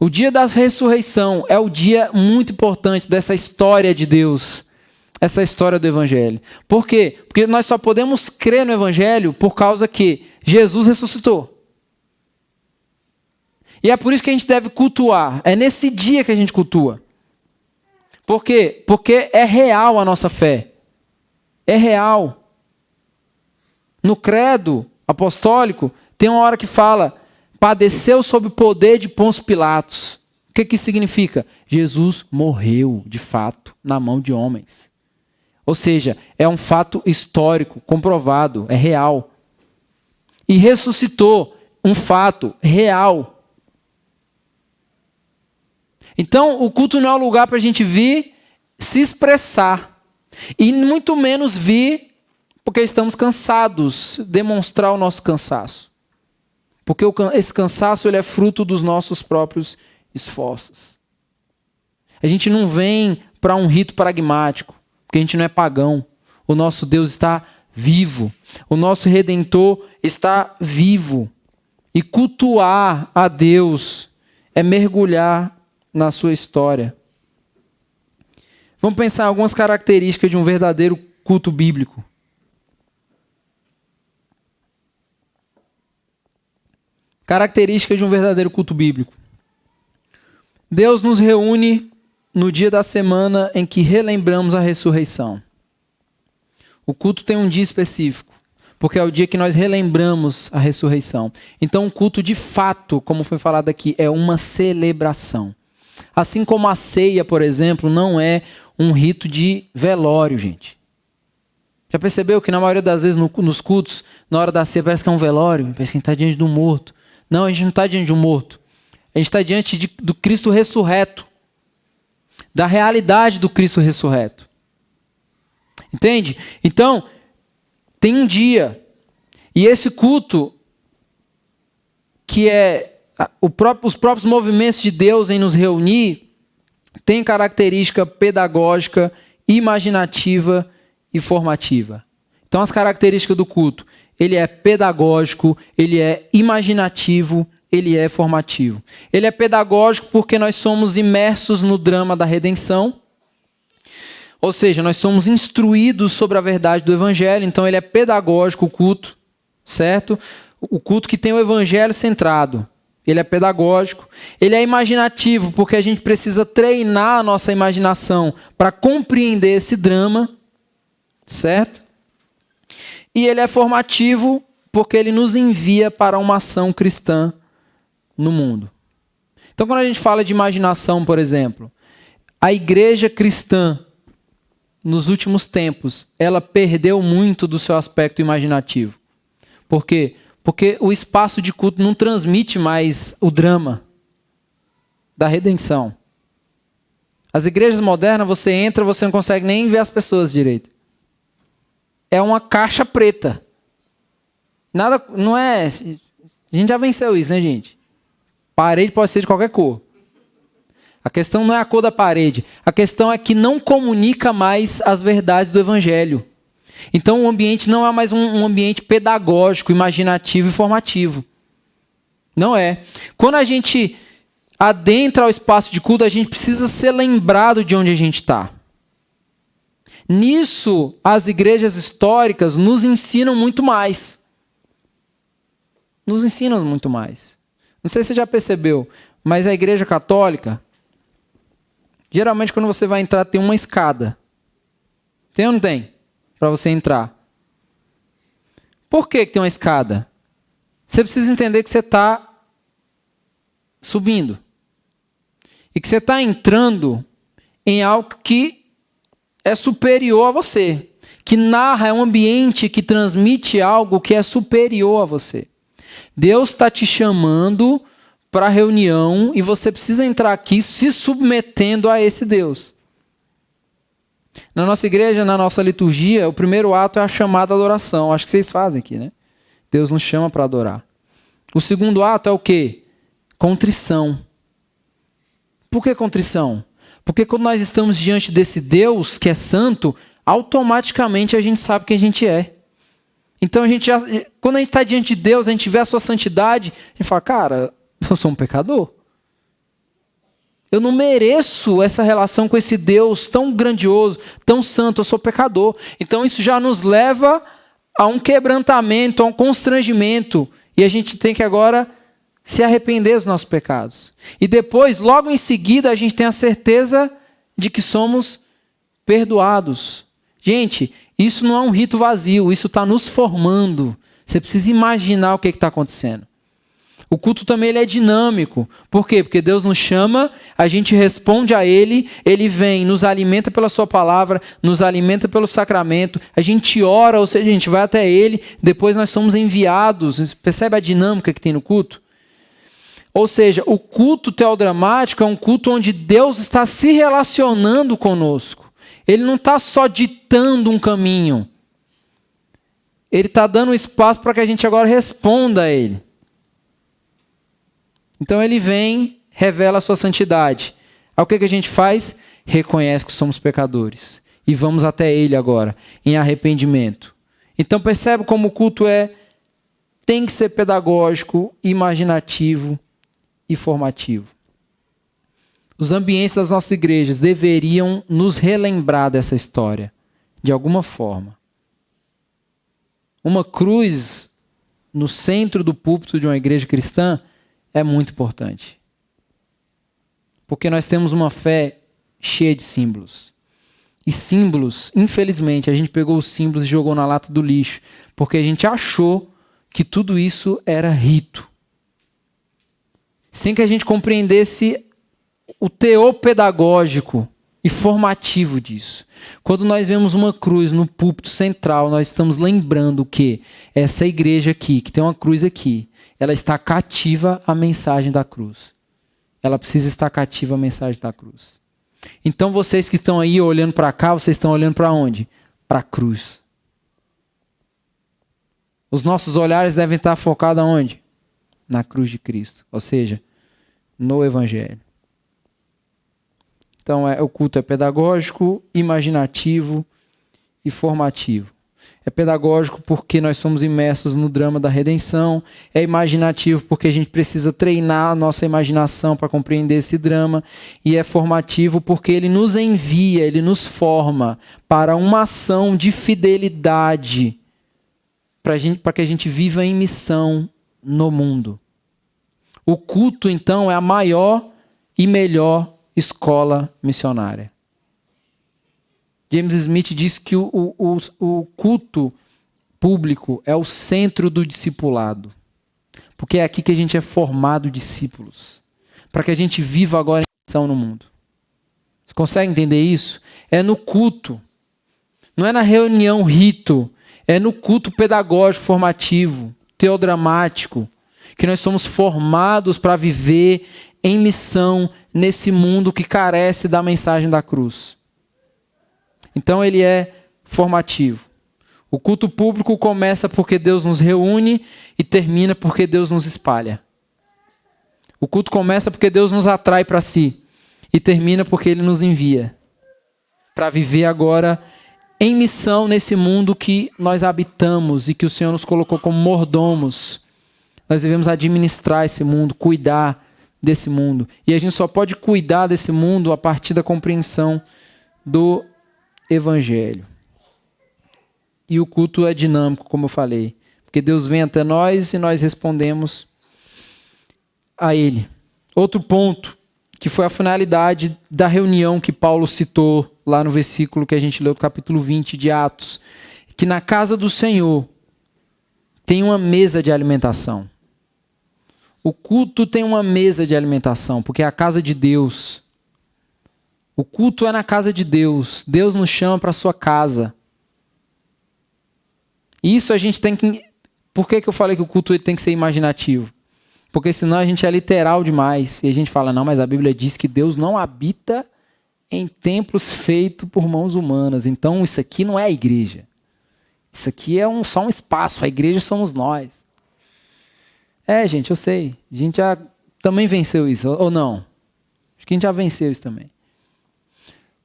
O dia da ressurreição é o dia muito importante dessa história de Deus, essa história do Evangelho. Por quê? Porque nós só podemos crer no Evangelho por causa que Jesus ressuscitou. E é por isso que a gente deve cultuar. É nesse dia que a gente cultua. Por quê? Porque é real a nossa fé. É real. No credo apostólico, tem uma hora que fala: padeceu sob o poder de Pôncio Pilatos. O que isso significa? Jesus morreu, de fato, na mão de homens. Ou seja, é um fato histórico, comprovado, é real. E ressuscitou, um fato real. Então, o culto não é um lugar para a gente vir se expressar. E muito menos vir porque estamos cansados, demonstrar o nosso cansaço. Porque esse cansaço ele é fruto dos nossos próprios esforços. A gente não vem para um rito pragmático, porque a gente não é pagão. O nosso Deus está vivo. O nosso Redentor está vivo. E cultuar a Deus é mergulhar na sua história. Vamos pensar em algumas características de um verdadeiro culto bíblico. Características de um verdadeiro culto bíblico. Deus nos reúne no dia da semana em que relembramos a ressurreição. O culto tem um dia específico, porque é o dia que nós relembramos a ressurreição. Então, o culto de fato, como foi falado aqui, é uma celebração. Assim como a ceia, por exemplo, não é um rito de velório, gente. Já percebeu que na maioria das vezes nos cultos, na hora da ceia, parece que é um velório, parece que a gente está diante de um morto. Não, a gente não está diante de um morto. A gente está diante do Cristo ressurreto. Da realidade do Cristo ressurreto. Entende? Então, tem um dia. E esse culto, que é os próprios movimentos de Deus em nos reunir, tem característica pedagógica, imaginativa e formativa. Então, as características do culto: ele é pedagógico, ele é imaginativo, ele é formativo. Ele é pedagógico porque nós somos imersos no drama da redenção, ou seja, nós somos instruídos sobre a verdade do Evangelho. Então ele é pedagógico, o culto, certo? O culto que tem o Evangelho centrado. Ele é pedagógico. Ele é imaginativo porque a gente precisa treinar a nossa imaginação para compreender esse drama, certo? E ele é formativo porque ele nos envia para uma ação cristã no mundo. Então, quando a gente fala de imaginação, por exemplo, a igreja cristã, nos últimos tempos, ela perdeu muito do seu aspecto imaginativo. Por quê? Porque o espaço de culto não transmite mais o drama da redenção. As igrejas modernas, você entra, você não consegue nem ver as pessoas direito. É uma caixa preta. Nada, não é... A gente já venceu isso, né, gente? Parede pode ser de qualquer cor. A questão não é a cor da parede. A questão é que não comunica mais as verdades do Evangelho. Então o ambiente não é mais um ambiente pedagógico, imaginativo e formativo. Não é. Quando a gente adentra ao espaço de culto, a gente precisa ser lembrado de onde a gente está. Nisso, as igrejas históricas nos ensinam muito mais. Nos ensinam muito mais. Não sei se você já percebeu, mas a igreja católica, geralmente quando você vai entrar tem uma escada. Tem ou não tem? Para você entrar. Por que tem uma escada? Você precisa entender que você está subindo. E que você está entrando em algo que é superior a você. Que narra, é um ambiente que transmite algo que é superior a você. Deus está te chamando para a reunião e você precisa entrar aqui se submetendo a esse Deus. Na nossa igreja, na nossa liturgia, o primeiro ato é a chamada adoração. Acho que vocês fazem aqui, né? Deus nos chama para adorar. O segundo ato é o quê? Contrição. Por que contrição? Porque quando nós estamos diante desse Deus que é santo, automaticamente a gente sabe quem a gente é. Então, quando a gente está diante de Deus, a gente vê a sua santidade, a gente fala, cara, eu sou um pecador. Eu não mereço essa relação com esse Deus tão grandioso, tão santo, eu sou pecador. Então, isso já nos leva a um quebrantamento, a um constrangimento. E a gente tem que agora se arrepender dos nossos pecados. E depois, logo em seguida, a gente tem a certeza de que somos perdoados. Gente, isso não é um rito vazio, isso está nos formando. Você precisa imaginar o que está acontecendo. O culto também ele é dinâmico. Por quê? Porque Deus nos chama, a gente responde a Ele, Ele vem, nos alimenta pela Sua palavra, nos alimenta pelo sacramento, a gente ora, ou seja, a gente vai até Ele, depois nós somos enviados. Percebe a dinâmica que tem no culto? Ou seja, o culto teodramático é um culto onde Deus está se relacionando conosco. Ele não está só ditando um caminho. Ele está dando espaço para que a gente agora responda a Ele. Então ele vem, revela a sua santidade. Aí o que a gente faz? Reconhece que somos pecadores. E vamos até Ele agora, em arrependimento. Então percebe como o culto tem que ser pedagógico, imaginativo e formativo. Os ambientes das nossas igrejas deveriam nos relembrar dessa história, de alguma forma. Uma cruz no centro do púlpito de uma igreja cristã é muito importante. Porque nós temos uma fé cheia de símbolos. E símbolos, infelizmente, a gente pegou os símbolos e jogou na lata do lixo. Porque a gente achou que tudo isso era rito. Sem que a gente compreendesse o teor pedagógico e formativo disso. Quando nós vemos uma cruz no púlpito central, nós estamos lembrando que essa igreja aqui, que tem uma cruz aqui, ela está cativa à mensagem da cruz. Ela precisa estar cativa à mensagem da cruz. Então vocês que estão aí olhando para cá, vocês estão olhando para onde? Para a cruz. Os nossos olhares devem estar focados aonde? Na cruz de Cristo. Ou seja, no Evangelho. Então o culto é pedagógico, imaginativo e formativo. É pedagógico porque nós somos imersos no drama da redenção. É imaginativo porque a gente precisa treinar a nossa imaginação para compreender esse drama. E é formativo porque ele nos envia, ele nos forma para uma ação de fidelidade para que a gente viva em missão no mundo. O culto, então, é a maior e melhor escola missionária. James Smith diz que o culto público é o centro do discipulado. Porque é aqui que a gente é formado discípulos. Para que a gente viva agora em missão no mundo. Você consegue entender isso? É no culto. Não é na reunião rito. É no culto pedagógico, formativo, teodramático. Que nós somos formados para viver em missão nesse mundo que carece da mensagem da cruz. Então ele é formativo. O culto público começa porque Deus nos reúne e termina porque Deus nos espalha. O culto começa porque Deus nos atrai para si e termina porque Ele nos envia para viver agora em missão nesse mundo que nós habitamos e que o Senhor nos colocou como mordomos. Nós devemos administrar esse mundo, cuidar desse mundo. E a gente só pode cuidar desse mundo a partir da compreensão do Evangelho. E o culto é dinâmico, como eu falei. Porque Deus vem até nós e nós respondemos a Ele. Outro ponto, que foi a finalidade da reunião que Paulo citou lá no versículo que a gente leu do capítulo 20 de Atos. Que na casa do Senhor tem uma mesa de alimentação. O culto tem uma mesa de alimentação, porque é a casa de Deus. O culto é na casa de Deus. Deus nos chama para a sua casa. Isso a gente tem que... Por que eu falei que o culto ele tem que ser imaginativo? Porque senão a gente é literal demais. E a gente fala, não, mas a Bíblia diz que Deus não habita em templos feitos por mãos humanas. Então isso aqui não é a igreja. Isso aqui é só um espaço. A igreja somos nós. Gente, eu sei. A gente já também venceu isso, ou não? Acho que a gente já venceu isso também.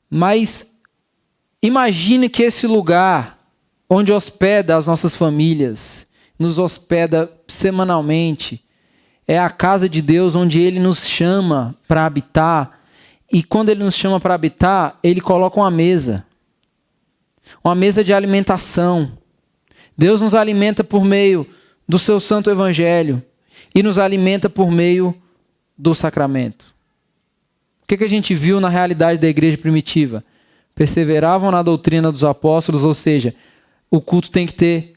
Mas imagine que esse lugar onde hospeda as nossas famílias, nos hospeda semanalmente, é a casa de Deus onde Ele nos chama para habitar. E quando Ele nos chama para habitar, Ele coloca uma mesa de alimentação. Deus nos alimenta por meio do seu santo evangelho e nos alimenta por meio do sacramento. O que a gente viu na realidade da igreja primitiva? Perseveravam na doutrina dos apóstolos, ou seja, o culto tem que ter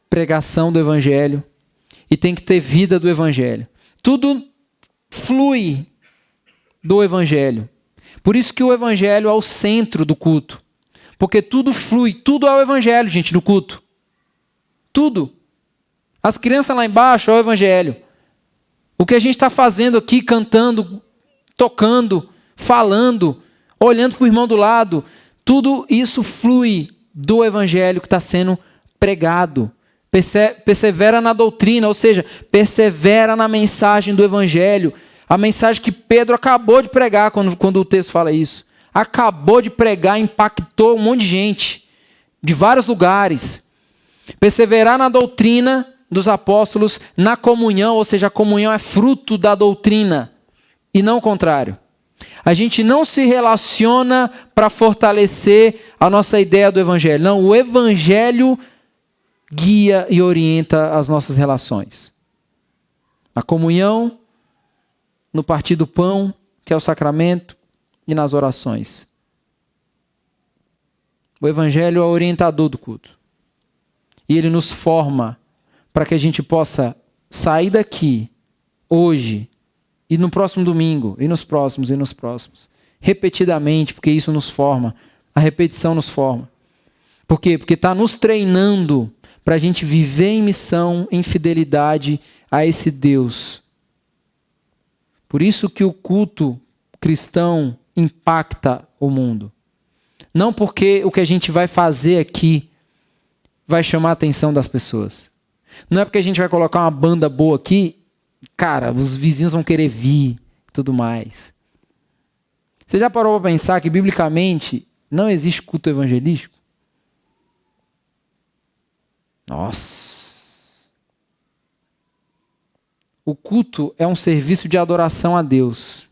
pregação do evangelho e tem que ter vida do evangelho. Tudo flui do evangelho. Por isso que o evangelho é o centro do culto. Porque tudo flui, tudo é o evangelho, gente, do culto. Tudo. As crianças lá embaixo é o evangelho. O que a gente está fazendo aqui, cantando, tocando, falando, olhando para o irmão do lado, tudo isso flui do evangelho que está sendo pregado. Persevera na doutrina, ou seja, persevera na mensagem do evangelho. A mensagem que Pedro acabou de pregar quando o texto fala isso. Acabou de pregar, impactou um monte de gente, de vários lugares. Perseverar na doutrina dos apóstolos, na comunhão, ou seja, a comunhão é fruto da doutrina, e não o contrário. A gente não se relaciona para fortalecer a nossa ideia do evangelho. Não, o evangelho guia e orienta as nossas relações. A comunhão, no partir do pão, que é o sacramento, e nas orações. O evangelho é o orientador do culto. E ele nos forma para que a gente possa sair daqui, hoje, e no próximo domingo, e nos próximos, repetidamente, porque isso nos forma. A repetição nos forma. Por quê? Porque está nos treinando para a gente viver em missão, em fidelidade a esse Deus. Por isso que o culto cristão impacta o mundo. Não porque o que a gente vai fazer aqui vai chamar a atenção das pessoas. Não é porque a gente vai colocar uma banda boa aqui, cara, os vizinhos vão querer vir e tudo mais. Você já parou para pensar que, biblicamente, não existe culto evangelístico? Nossa! O culto é um serviço de adoração a Deus.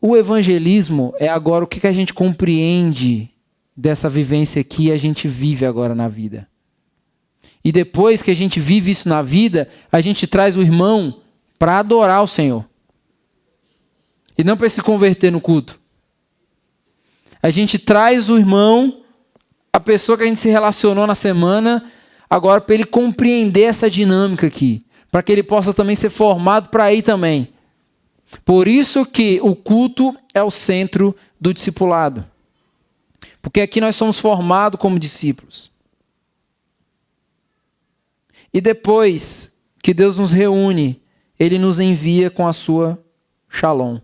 O evangelismo é agora o que a gente compreende dessa vivência que a gente vive agora na vida. E depois que a gente vive isso na vida, a gente traz o irmão para adorar o Senhor. E não para se converter no culto. A gente traz o irmão, a pessoa que a gente se relacionou na semana, agora para ele compreender essa dinâmica aqui. Para que ele possa também ser formado para ir também. Por isso que o culto é o centro do discipulado. Porque aqui nós somos formados como discípulos. E depois que Deus nos reúne, Ele nos envia com a sua shalom.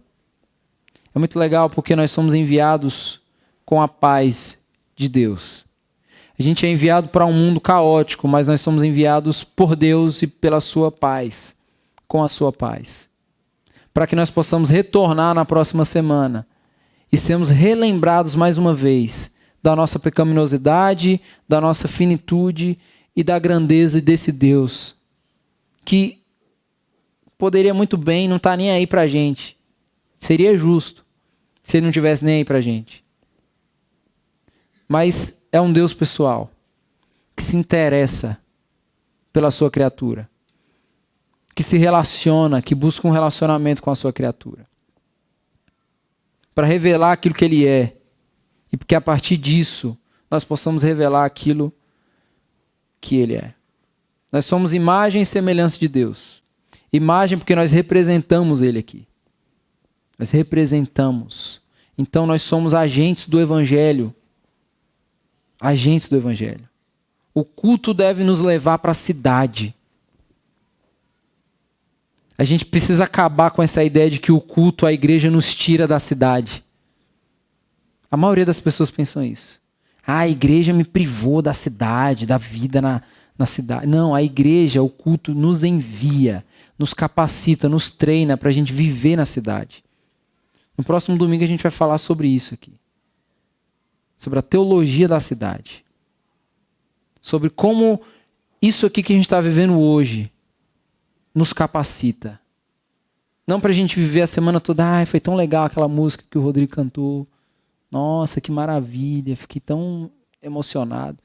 É muito legal porque nós somos enviados com a paz de Deus. A gente é enviado para um mundo caótico, mas nós somos enviados por Deus e pela sua paz, com a sua paz. Para que nós possamos retornar na próxima semana e sermos relembrados mais uma vez da nossa pecaminosidade, da nossa finitude e da grandeza desse Deus, que poderia muito bem não estar nem aí para a gente. Seria justo se ele não estivesse nem aí para a gente. Mas é um Deus pessoal, que se interessa pela sua criatura, que se relaciona, que busca um relacionamento com a sua criatura, para revelar aquilo que Ele é, e porque a partir disso nós possamos revelar aquilo que Ele é. Nós somos imagem e semelhança de Deus. Imagem porque nós representamos Ele aqui. Nós representamos. Então nós somos agentes do Evangelho. Agentes do Evangelho. O culto deve nos levar para a cidade. A gente precisa acabar com essa ideia de que o culto, a igreja nos tira da cidade. A maioria das pessoas pensam isso. A igreja me privou da cidade, da vida na cidade. Não, a igreja, o culto nos envia, nos capacita, nos treina para a gente viver na cidade. No próximo domingo a gente vai falar sobre isso aqui. Sobre a teologia da cidade. Sobre como isso aqui que a gente está vivendo hoje nos capacita. Não para a gente viver a semana toda, ai, foi tão legal aquela música que o Rodrigo cantou. Nossa, que maravilha, fiquei tão emocionado.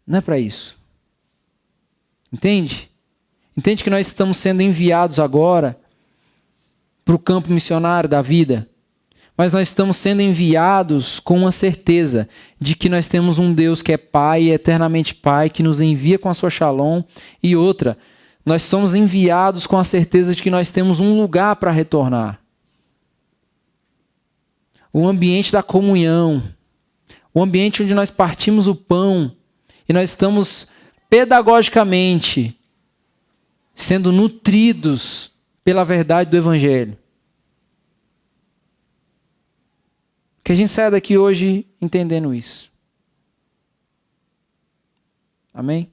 Não é para isso. Entende? Entende que nós estamos sendo enviados agora para o campo missionário da vida? Mas nós estamos sendo enviados com uma certeza de que nós temos um Deus que é Pai e eternamente Pai, que nos envia com a sua Shalom. E outra, nós somos enviados com a certeza de que nós temos um lugar para retornar. O ambiente da comunhão, o ambiente onde nós partimos o pão e nós estamos pedagogicamente sendo nutridos pela verdade do Evangelho. Que a gente saia daqui hoje entendendo isso. Amém?